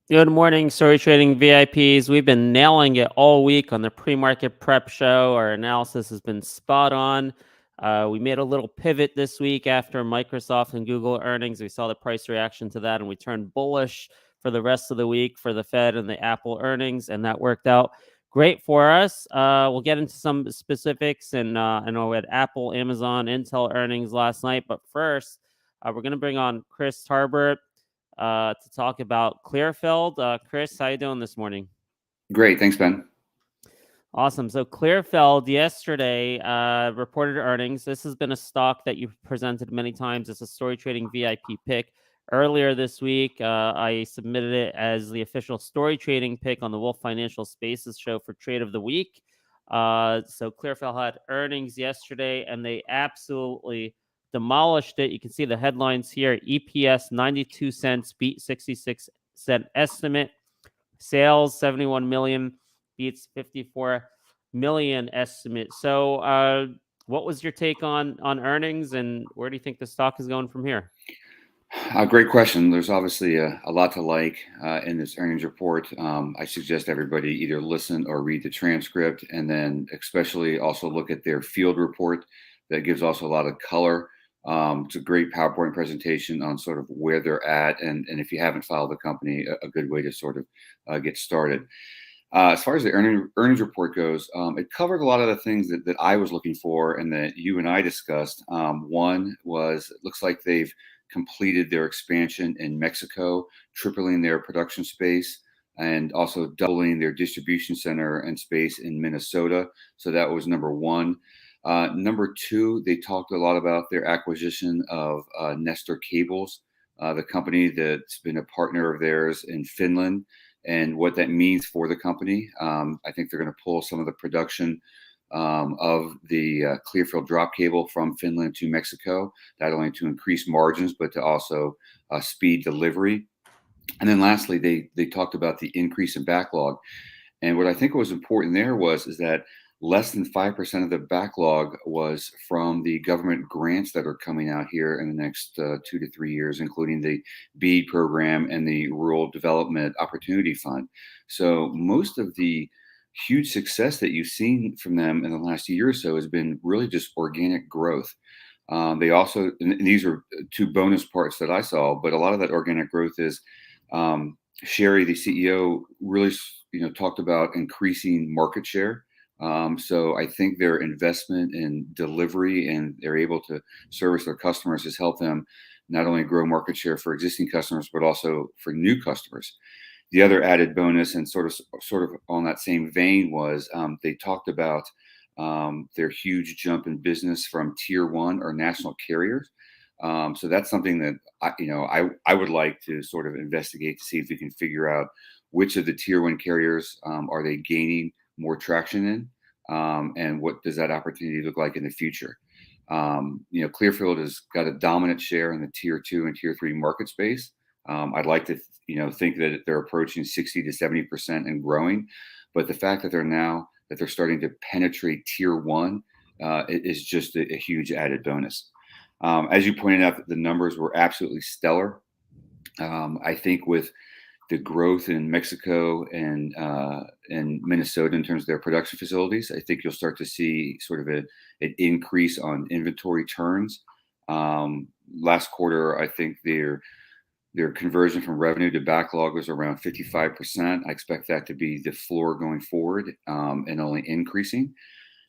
Good morning, Story Trading VIPs. We've been nailing it all week on the pre-market prep show. Our analysis has been spot on. We made a little pivot this week after Microsoft and Google earnings. We saw the price reaction to that, and we turned bullish for the rest of the week for the Fed and the Apple earnings, and that worked out great for us. We'll get into some specifics, and I know we had Apple, Amazon, Intel earnings last night. But first, we're going to bring on Chris Tarbert to talk about Clearfield. Chris, how you doing this morning? Great. Thanks, Ben. Awesome. So Clearfield yesterday reported earnings. This has been a stock that you've presented many times. It's a Story Trading VIP pick. Earlier this week, I submitted it as the official Story Trading pick on the Wolf Financial Spaces show for Trade of the Week. So Clearfield had earnings yesterday, and they absolutely demolished it. You can see the headlines here. EPS 92 cents, beat 66-cent estimate. Sales 71 million, beats 54 million estimate. So what was your take on earnings, and where do you think the stock is going from here? Great question. There's obviously a lot to like in this earnings report. I suggest everybody either listen or read the transcript, and then especially also look at their field report that gives also a lot of color. It's a great PowerPoint presentation on sort of where they're at, and if you haven't followed the company, a good way to sort of get started. As far as the earnings report goes, it covered a lot of the things that I was looking for and that you and I discussed. One was it looks like they've completed their expansion in Mexico, tripling their production space and also doubling their distribution center and space in Minnesota. So that was number one. Number two, they talked a lot about their acquisition of Nestor Cables, the company that's been a partner of theirs in Finland, and what that means for the company. I think they're going to pull some of the production of the Clearfield drop cable from Finland to Mexico, not only to increase margins, but to also speed delivery. And then lastly, they talked about the increase in backlog. And what I think was important there is that less than 5% of the backlog was from the government grants that are coming out here in the next 2 to 3 years, including the BEAD program and the Rural Development Opportunity Fund. So most of the huge success that you've seen from them in the last year or so has been really just organic growth. They also, and these are two bonus parts that I saw, but a lot of that organic growth is Sherry, the CEO, really talked about increasing market share. So I think their investment in delivery and they're able to service their customers has helped them not only grow market share for existing customers, but also for new customers. The other added bonus and sort of on that same vein was they talked about their huge jump in business from tier one or national carriers. So that's something that I would like to sort of investigate to see if we can figure out which of the tier one carriers are they gaining more traction in, and what does that opportunity look like in the future. Clearfield has got a dominant share in the tier two and tier three market space. I'd like to think that they're approaching 60 to 70% and growing, but the fact that they're starting to penetrate tier one is just a huge added bonus. As you pointed out, the numbers were absolutely stellar. I think with the growth in Mexico and Minnesota in terms of their production facilities, I think you'll start to see sort of an increase on inventory turns. Last quarter, I think their conversion from revenue to backlog was around 55%. I expect that to be the floor going forward, and only increasing.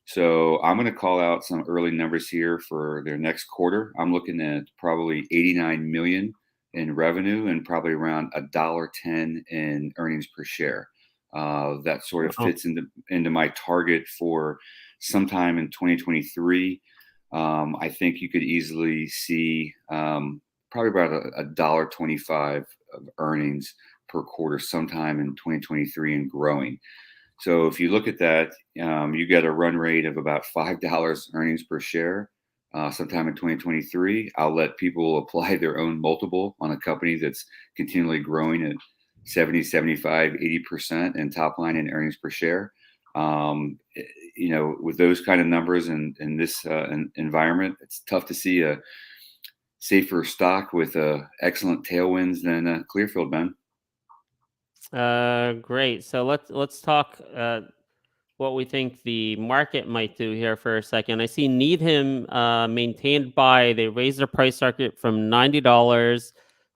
So I'm going to call out some early numbers here for their next quarter. I'm looking at probably 89 million in revenue and probably around $1.10 in earnings per share. That sort of fits into my target for sometime in 2023. I think you could easily see probably about $1.25 of earnings per quarter sometime in 2023 and growing. So if you look at that, you get a run rate of about $5 earnings per share sometime in 2023. I'll let people apply their own multiple on a company that's continually growing at 70, 75, 80% in top line and earnings per share. With those kind of numbers in this environment, it's tough to see a safer stock with excellent tailwinds than Clearfield, Ben. Great. So let's talk what we think the market might do here for a second. I see Needham maintained by they raised their price target from $90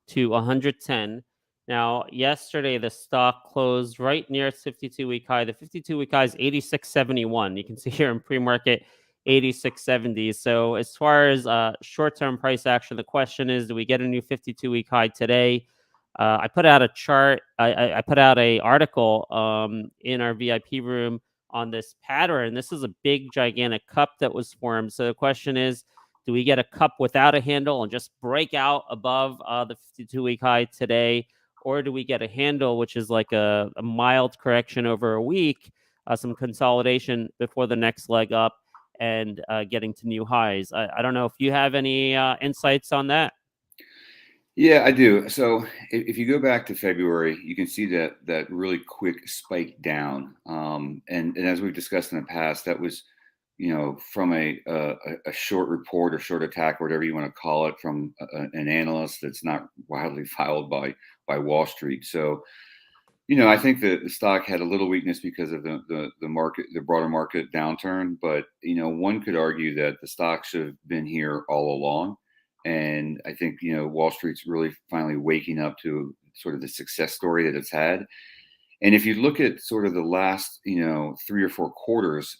to 110. Now, yesterday the stock closed right near its 52-week high. The 52-week high is 86.71. You can see here in pre-market 86.70. So as far as short-term price action, the question is, do we get a new 52-week high today? I put out a chart. I put out a article in our VIP room on this pattern. This is a big, gigantic cup that was formed. So the question is, do we get a cup without a handle and just break out above the 52-week high today? Or do we get a handle, which is like a mild correction over a week, some consolidation before the next leg up and getting to new highs? I don't know if you have any insights on that. Yeah, I do. So if you go back to February, you can see that really quick spike down. And as we've discussed in the past, that was, from a short report or short attack, or whatever you want to call it, from an analyst that's not widely followed by Wall Street. So, I think that the stock had a little weakness because of the market, the broader market downturn. But one could argue that the stock should have been here all along. And I think, Wall Street's really finally waking up to sort of the success story that it's had. And if you look at sort of the last, 3 or 4 quarters,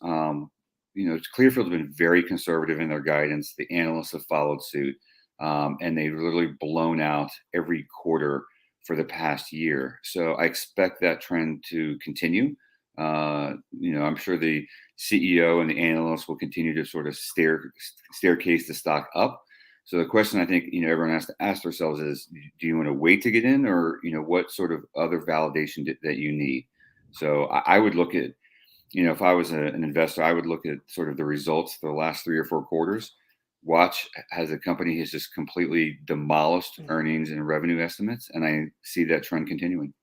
Clearfield's been very conservative in their guidance. The analysts have followed suit, and they've literally blown out every quarter for the past year. So I expect that trend to continue. I'm sure the CEO and the analysts will continue to sort of staircase the stock up. So the question I think everyone has to ask themselves is, do you want to wait to get in, or what sort of other validation that you need? So I would look at, if I was an investor, I would look at sort of the results for the last 3 or 4 quarters. Watch as the company has just completely demolished earnings and revenue estimates, and I see that trend continuing.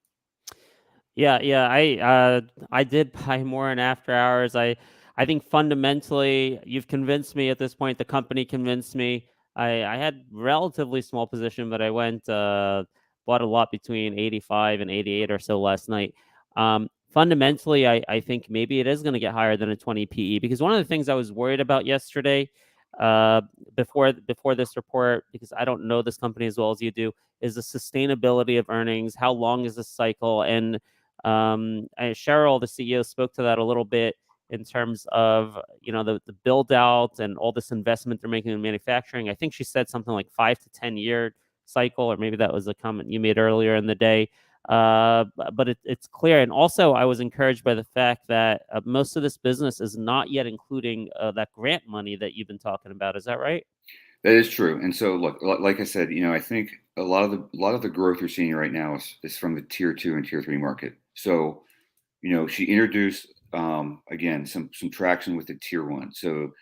Yeah. I did buy more in after hours. I think fundamentally you've convinced me at this point. The company convinced me. I had relatively small position, but I went bought a lot between 85 and 88 or so last night. Fundamentally, I think maybe it is going to get higher than a 20 PE, because one of the things I was worried about yesterday, before this report, because I don't know this company as well as you do, is the sustainability of earnings. How long is this cycle? And Cheryl, the CEO, spoke to that a little bit in terms of the build out and all this investment they're making in manufacturing. I think she said something like 5 to 10 year cycle, or maybe that was a comment you made earlier in the day. But it's clear. And also, I was encouraged by the fact that most of this business is not yet including that grant money that you've been talking about. Is that right? That is true. And so, look, like I said, I think a lot of the growth you're seeing right now is from the tier 2 and tier 3 market. So, she introduced again some traction with the tier 1. So,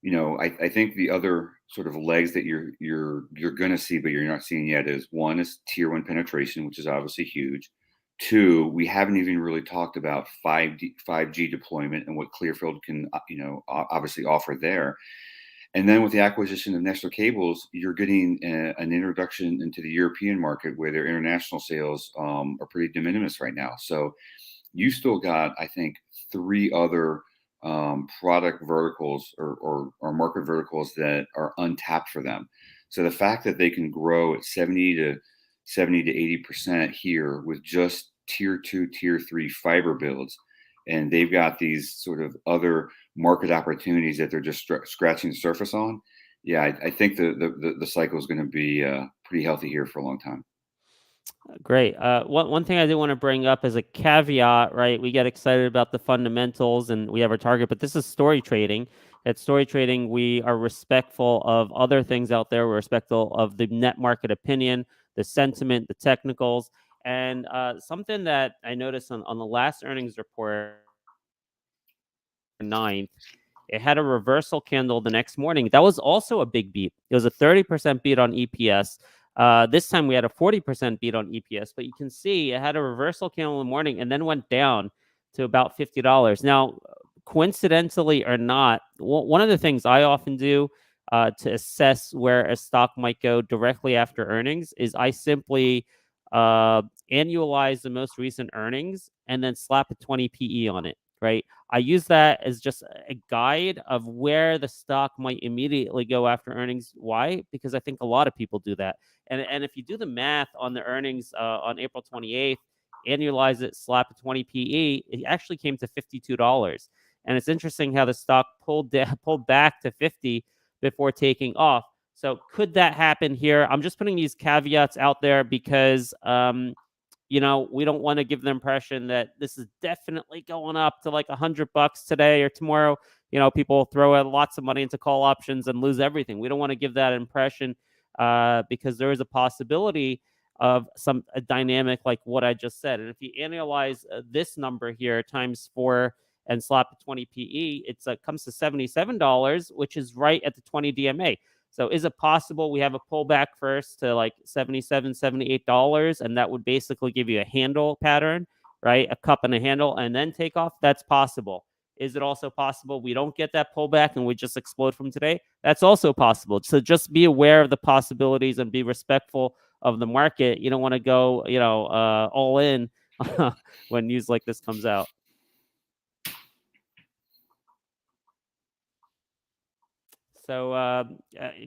I think the other sort of legs that you're going to see, but you're not seeing yet, is one is tier 1 penetration, which is obviously huge. 2, we haven't even really talked about 5G deployment and what Clearfield can, obviously offer there. And then with the acquisition of Nestor Cables, you're getting an introduction into the European market, where their international sales are pretty de minimis right now. So you still got, I think, 3 other product verticals or market verticals that are untapped for them. So the fact that they can grow at 70 to 80% here with just tier 2, tier 3 fiber builds, and they've got these sort of other market opportunities that they're just scratching the surface on. Yeah, I think the cycle is going to be pretty healthy here for a long time. Great. One thing I did want to bring up as a caveat, right? We get excited about the fundamentals and we have our target, but this is story trading. At story trading, we are respectful of other things out there. We're respectful of the net market opinion, the sentiment, the technicals, and something that I noticed on the last earnings report, 9th, it had a reversal candle the next morning. That was also a big beat. It was a 30% beat on EPS. This time we had a 40% beat on EPS, but you can see it had a reversal candle in the morning and then went down to about $50. Now, coincidentally or not, one of the things I often do to assess where a stock might go directly after earnings is I simply annualize the most recent earnings, and then slap a 20 PE on it, right? I use that as just a guide of where the stock might immediately go after earnings. Why? Because I think a lot of people do that. And if you do the math on the earnings on April 28th, annualize it, slap a 20 PE, it actually came to $52. And it's interesting how the stock pulled back to 50 before taking off. So could that happen here? I'm just putting these caveats out there because we don't want to give the impression that this is definitely going up to like $100 today or tomorrow. People throw lots of money into call options and lose everything. We don't want to give that impression because there is a possibility of a dynamic like what I just said. And if you analyze this number here times 4 and slap a 20 PE, it comes to $77, which is right at the 20 DMA. So is it possible we have a pullback first to like $77, $78, and that would basically give you a handle pattern, right? A cup and a handle, and then take off? That's possible. Is it also possible we don't get that pullback and we just explode from today? That's also possible. So just be aware of the possibilities and be respectful of the market. You don't want to go, all in when news like this comes out. So,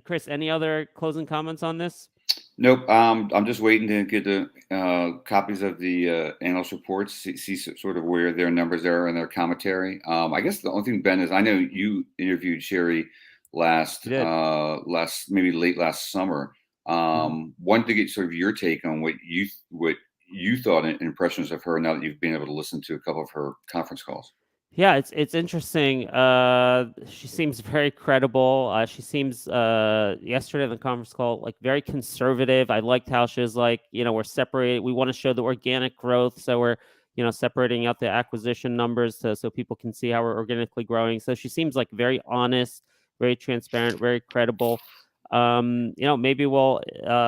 Chris, any other closing comments on this? Nope. I'm just waiting to get the copies of the analyst reports, see sort of where their numbers are and their commentary. I guess the only thing, Ben, is I know you interviewed Sherry maybe late last summer. Wanted to get sort of your take on what you thought and impressions of her now that you've been able to listen to a couple of her conference calls. Yeah, it's interesting. She seems very credible. She seems yesterday in the conference call like very conservative. I liked how she was like, we're separated. We want to show the organic growth, so we're separating out the acquisition numbers so people can see how we're organically growing. So she seems like very honest, very transparent, very credible. Maybe we'll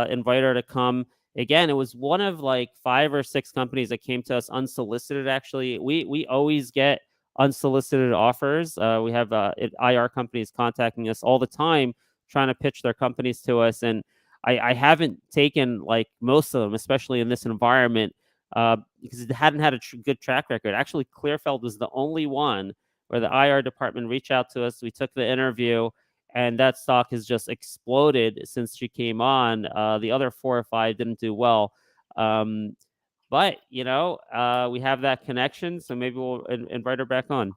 invite her to come. Again, it was one of like 5 or 6 companies that came to us unsolicited. Actually, we always get unsolicited offers. We have IR companies contacting us all the time, trying to pitch their companies to us. And I haven't taken like most of them, especially in this environment, because it hadn't had a good track record. Actually, Clearfield was the only one where the IR department reached out to us. We took the interview, and that stock has just exploded since she came on. The other 4 or 5 didn't do well. But, we have that connection, so maybe we'll invite her back on.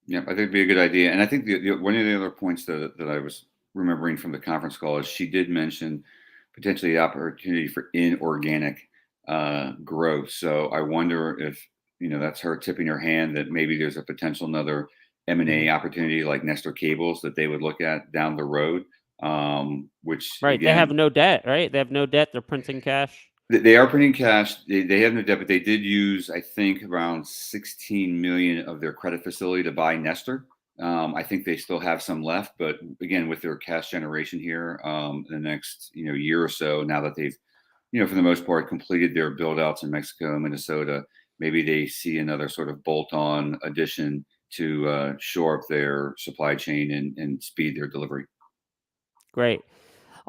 Yeah, I think it'd be a good idea. And I think one of the other points that I was remembering from the conference call is she did mention potentially the opportunity for inorganic growth. So I wonder if, that's her tipping her hand that maybe there's a potential another M&A opportunity like Nestor Cables that they would look at down the road, which Right. again, They have no debt, right? They have no debt. They're printing cash. They are printing cash. They have no debt, but they did use, I think, around 16 million of their credit facility to buy Nestor. I think they still have some left, but again, with their cash generation here in the next year or so, now that they've for the most part completed their build outs in Mexico, Minnesota, maybe they see another sort of bolt-on addition to shore up their supply chain and speed their delivery. Great.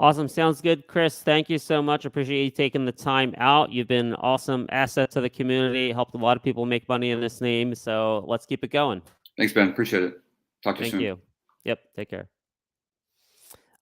Awesome. Sounds good, Chris. Thank you so much. Appreciate you taking the time out. You've been an awesome asset to the community. Helped a lot of people make money in this name. So let's keep it going. Thanks, Ben. Appreciate it. Talk to you soon. Thank you. Yep. Take care.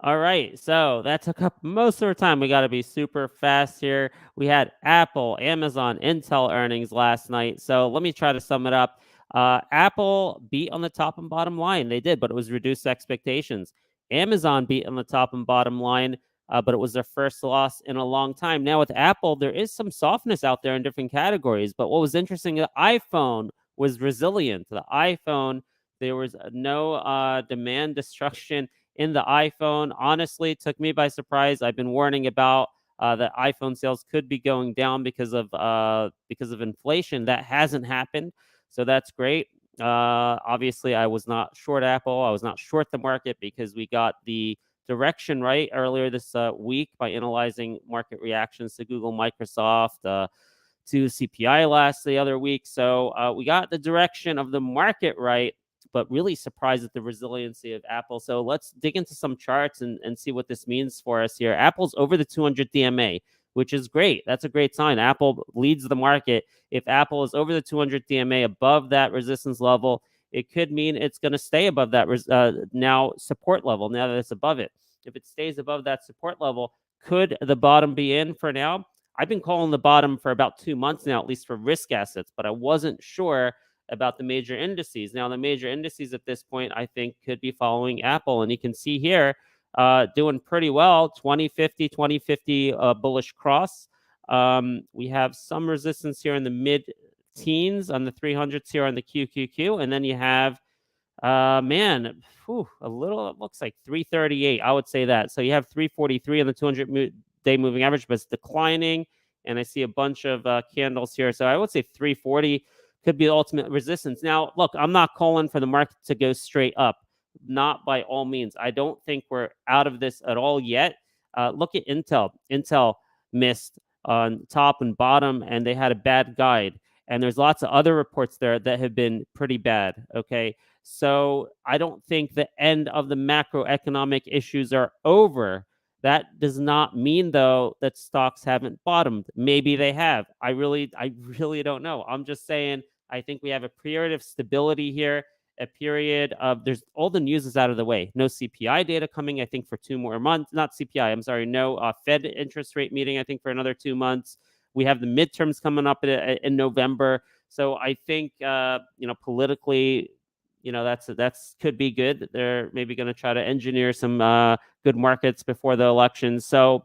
All right. So that took up most of our time. We got to be super fast here. We had Apple, Amazon, Intel earnings last night. So let me try to sum it up. Apple beat on the top and bottom line. They did, but it was reduced expectations. Amazon beat on the top and bottom line, but it was their first loss in a long time. Now with Apple, there is some softness out there in different categories. But what was interesting, the iPhone was resilient. The iPhone, there was no demand destruction in the iPhone. Honestly, it took me by surprise. I've been warning about that iPhone sales could be going down because of inflation. That hasn't happened, so that's great. Obviously, I was not short Apple. I was not short the market because we got the direction right earlier this week by analyzing market reactions to Google, Microsoft, to CPI the other week. So we got the direction of the market right, but really surprised at the resiliency of Apple. So let's dig into some charts and see what this means for us here. Apple's over the 200 DMA. which is great. That's a great sign. Apple leads the market. If Apple is over the 200 DMA, above that resistance level, it could mean it's going to stay above that now support level, now that it's above it. If it stays above that support level, could the bottom be in for now? I've been calling the bottom for about 2 months now, at least for risk assets, but I wasn't sure about the major indices. Now, the major indices at this point, I think, could be following Apple. And you can see here, doing pretty well, 2050, 2050 bullish cross. We have some resistance here in the mid-teens on the 300s here on the QQQ. And then you have, a little, it looks like 338. I would say that. So you have 343 on the 200-day moving average, but it's declining. And I see a bunch of candles here. So I would say 340 could be the ultimate resistance. Now, look, I'm not calling for the market to go straight up. Not by all means. I don't think we're out of this at all yet. Look at Intel. Intel missed on top and bottom, and they had a bad guide. And there's lots of other reports there that have been pretty bad. Okay. So I don't think the end of the macroeconomic issues are over. That does not mean, though, that stocks haven't bottomed. Maybe they have. I really don't know. I'm just saying I think we have a period of stability here, a period of there's all the news is out of the way. No CPI data coming, I think, for 2 more months. Not CPI, I'm sorry. No Fed interest rate meeting, I think, for another 2 months. We have the midterms coming up in November. So I think, politically, that's could be good. They're maybe going to try to engineer some good markets before the election. So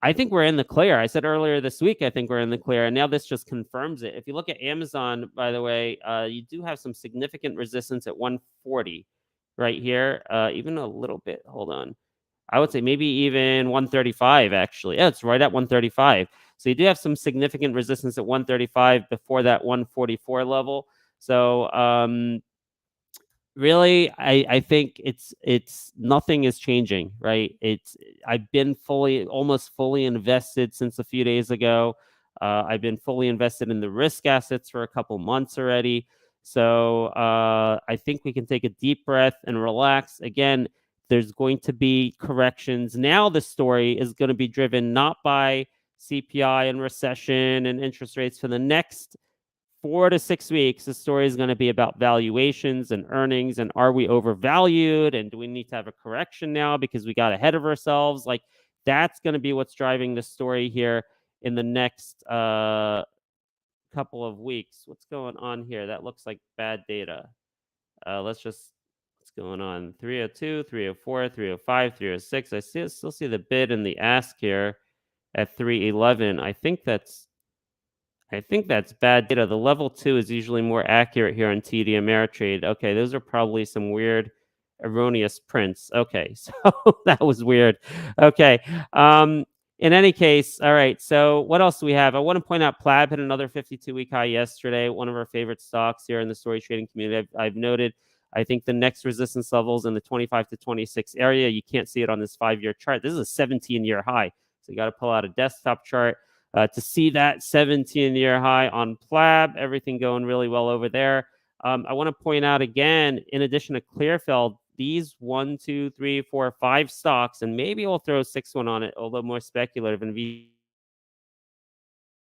I think we're in the clear. I said earlier this week, I think we're in the clear, and now this just confirms it. If you look at Amazon, by the way, you do have some significant resistance at 140 right here, even a little bit. Hold on. I would say maybe even 135, actually. Yeah, it's right at 135. So you do have some significant resistance at 135 before that 144 level. So really, I think it's nothing is changing, right? I've been almost fully invested since a few days ago. I've been fully invested in the risk assets for a couple months already. So I think we can take a deep breath and relax. Again, there's going to be corrections. Now the story is going to be driven not by CPI and recession and interest rates for the next 4 to 6 weeks. The story is going to be about valuations and earnings, and are we overvalued, and do we need to have a correction now because we got ahead of ourselves? Like, that's going to be what's driving the story here in the next couple of weeks. What's going on here? That looks like bad data. What's going on? 302, 304, 305, 306. I still see the bid and the ask here at 311. I think that's bad data. The level 2 is usually more accurate here on TD Ameritrade. Okay, those are probably some weird erroneous prints. Okay, so that was weird. Okay. In any case, all right. So what else do we have? I want to point out PLAB hit another 52-week high yesterday. One of our favorite stocks here in the story trading community. I've noted. I think the next resistance levels in the 25 to 26 area. You can't see it on this 5-year chart. This is a 17-year high. So you got to pull out a desktop chart to see that 17-year high on PLAB. Everything going really well over there. I want to point out again, in addition to Clearfield, these 1, 2, 3, 4, 5 stocks, and maybe we'll throw a 6th one on it, although more speculative, and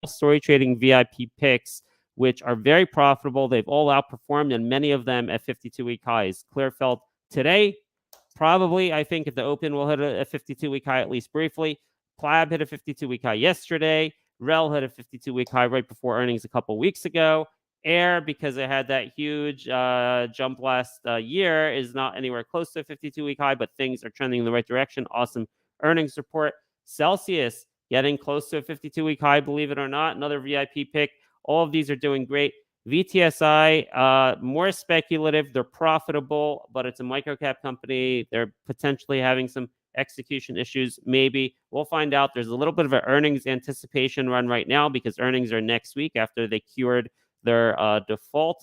story trading VIP picks, which are very profitable. They've all outperformed, and many of them at 52-week highs. Clearfield today, probably, I think at the open, will hit a 52-week high at least briefly. PLAB hit a 52-week high yesterday. REL hit a 52-week high right before earnings a couple weeks ago. Air, because it had that huge jump last year, is not anywhere close to a 52-week high, but things are trending in the right direction. Awesome earnings report. Celsius getting close to a 52-week high, believe it or not. Another VIP pick. All of these are doing great. VTSI, more speculative. They're profitable, but it's a microcap company. They're potentially having some execution issues. Maybe we'll find out. There's a little bit of an earnings anticipation run right now because earnings are next week after they cured their default,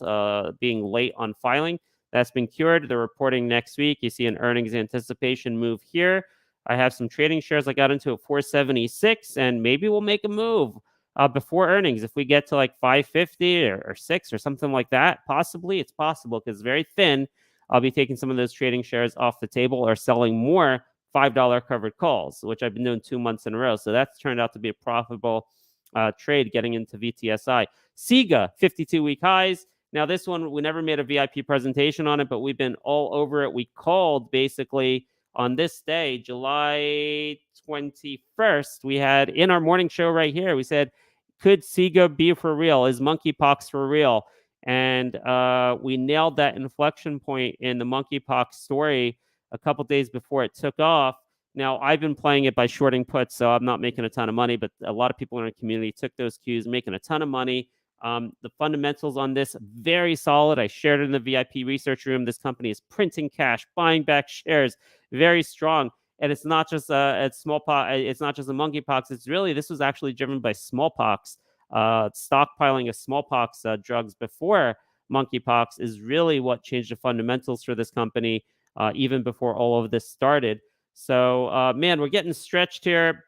being late on filing. That's been cured. They're reporting next week. You see an earnings anticipation move here. I have some trading shares I got into at 476, and maybe we'll make a move before earnings. If we get to like 550 or 6 or something like that, possibly. It's possible because it's very thin. I'll be taking some of those trading shares off the table or selling more $5 covered calls, which I've been doing 2 months in a row. So that's turned out to be a profitable trade getting into VTSI. SIGA, 52-week highs. Now, this one, we never made a VIP presentation on it, but we've been all over it. We called basically on this day, July 21st, we had in our morning show right here, we said, could SIGA be for real? Is monkeypox for real? And we nailed that inflection point in the monkeypox story a couple days before it took off. Now, I've been playing it by shorting puts, so I'm not making a ton of money, but a lot of people in our community took those cues, making a ton of money. The fundamentals on this, very solid. I shared it in the VIP research room. This company is printing cash, buying back shares, very strong. And it's not just a smallpox. It's not just a monkeypox. It's really, this was actually driven by smallpox. Stockpiling of smallpox drugs before monkeypox is really what changed the fundamentals for this company, even before all of this started. So, man, we're getting stretched here.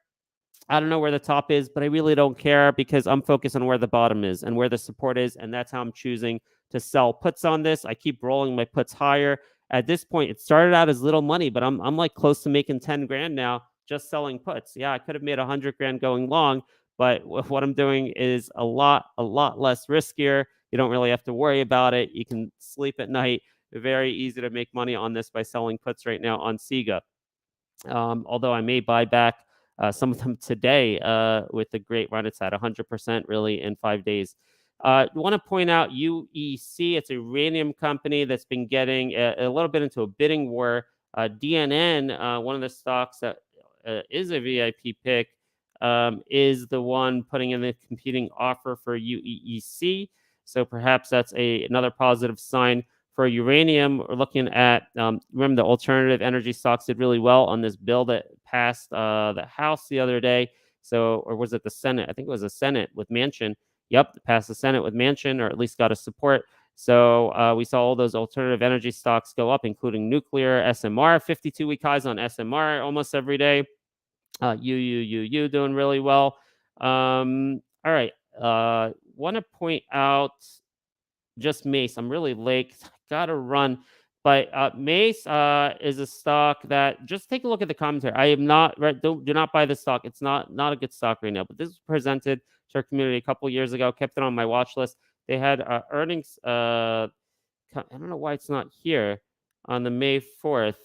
I don't know where the top is, but I really don't care because I'm focused on where the bottom is and where the support is, and that's how I'm choosing to sell puts on this. I keep rolling my puts higher. At this point, it started out as little money, but I'm like close to making 10 grand now just selling puts. Yeah, I could have made 100 grand going long, but what I'm doing is a lot less riskier. You don't really have to worry about it. You can sleep at night. Very easy to make money on this by selling puts right now on SIGA. Although I may buy back some of them today with the great run it's at 100% really in 5 days. I want to point out UEC. It's a uranium company that's been getting a little bit into a bidding war. DNN, one of the stocks that is a VIP pick, is the one putting in the competing offer for UEC. So perhaps that's another positive sign. For uranium, we're looking at, remember the alternative energy stocks did really well on this bill that passed the House the other day. So, or was it the Senate? I think it was the Senate with Manchin. Yep, passed the Senate with Manchin, or at least got a support. So we saw all those alternative energy stocks go up, including nuclear, SMR, 52-week highs on SMR almost every day. Doing really well. All right. Want to point out just MACE. I'm really late. Gotta run. But MACE is a stock that, just take a look at the commentary. I am not, right, do not buy this stock. It's not a good stock right now. But this was presented to our community a couple years ago. Kept it on my watch list. They had earnings. I don't know why it's not here on the May 4th.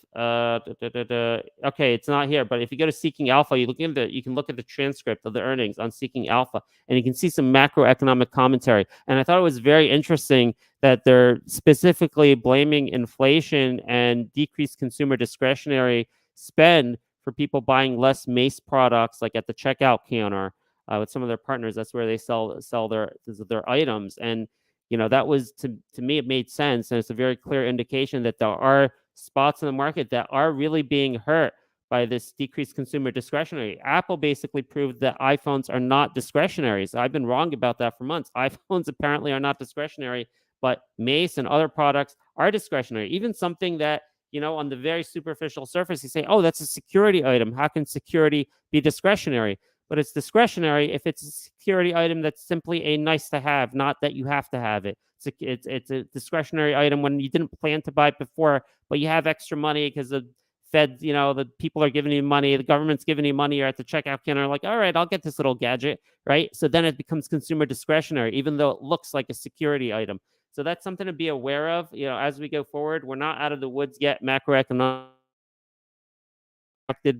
Okay, it's not here. But if you go to Seeking Alpha, you can look at the transcript of the earnings on Seeking Alpha, and you can see some macroeconomic commentary. And I thought it was very interesting that they're specifically blaming inflation and decreased consumer discretionary spend for people buying less MACE products, like at the checkout counter with some of their partners. That's where they sell their items. And that was, to me, it made sense. And it's a very clear indication that there are spots in the market that are really being hurt by this decreased consumer discretionary. Apple basically proved that iPhones are not discretionary. So I've been wrong about that for months. iPhones apparently are not discretionary, but MACE and other products are discretionary. Even something that, on the very superficial surface, you say, oh, that's a security item. How can security be discretionary? But it's discretionary if it's a security item that's simply a nice to have, not that you have to have it. It's a discretionary item when you didn't plan to buy it before, but you have extra money because the Fed, the people are giving you money, the government's giving you money, you're at the checkout counter, like, all right, I'll get this little gadget, right? So then it becomes consumer discretionary, even though it looks like a security item. So that's something to be aware of, as we go forward. We're not out of the woods yet, macroeconomic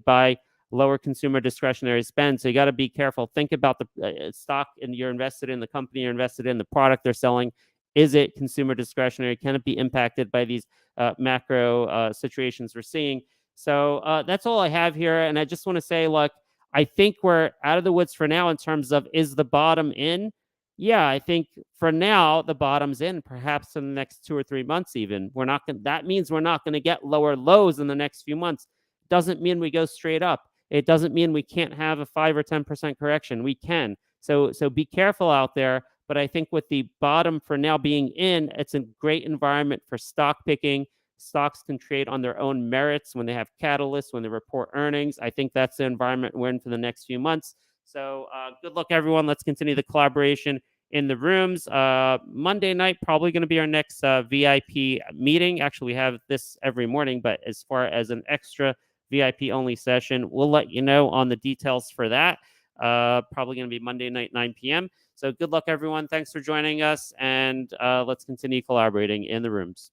by lower consumer discretionary spend. So you got to be careful. Think about the stock you're invested in, the company you're invested in, the product they're selling. Is it consumer discretionary? Can it be impacted by these macro situations we're seeing? So that's all I have here. And I just want to say, look, I think we're out of the woods for now in terms of, is the bottom in? Yeah, I think for now the bottom's in, perhaps in the next 2 or 3 months even. That means we're not going to get lower lows in the next few months. Doesn't mean we go straight up. It doesn't mean we can't have a 5 or 10% correction. We can. So be careful out there. But I think with the bottom for now being in, it's a great environment for stock picking. Stocks can trade on their own merits when they have catalysts, when they report earnings. I think that's the environment we're in for the next few months. So good luck, everyone. Let's continue the collaboration in the rooms. Monday night, probably going to be our next VIP meeting. Actually, we have this every morning, but as far as an extra VIP only session. We'll let you know on the details for that. Probably going to be Monday night, 9 p.m. So good luck, everyone. Thanks for joining us, and let's continue collaborating in the rooms.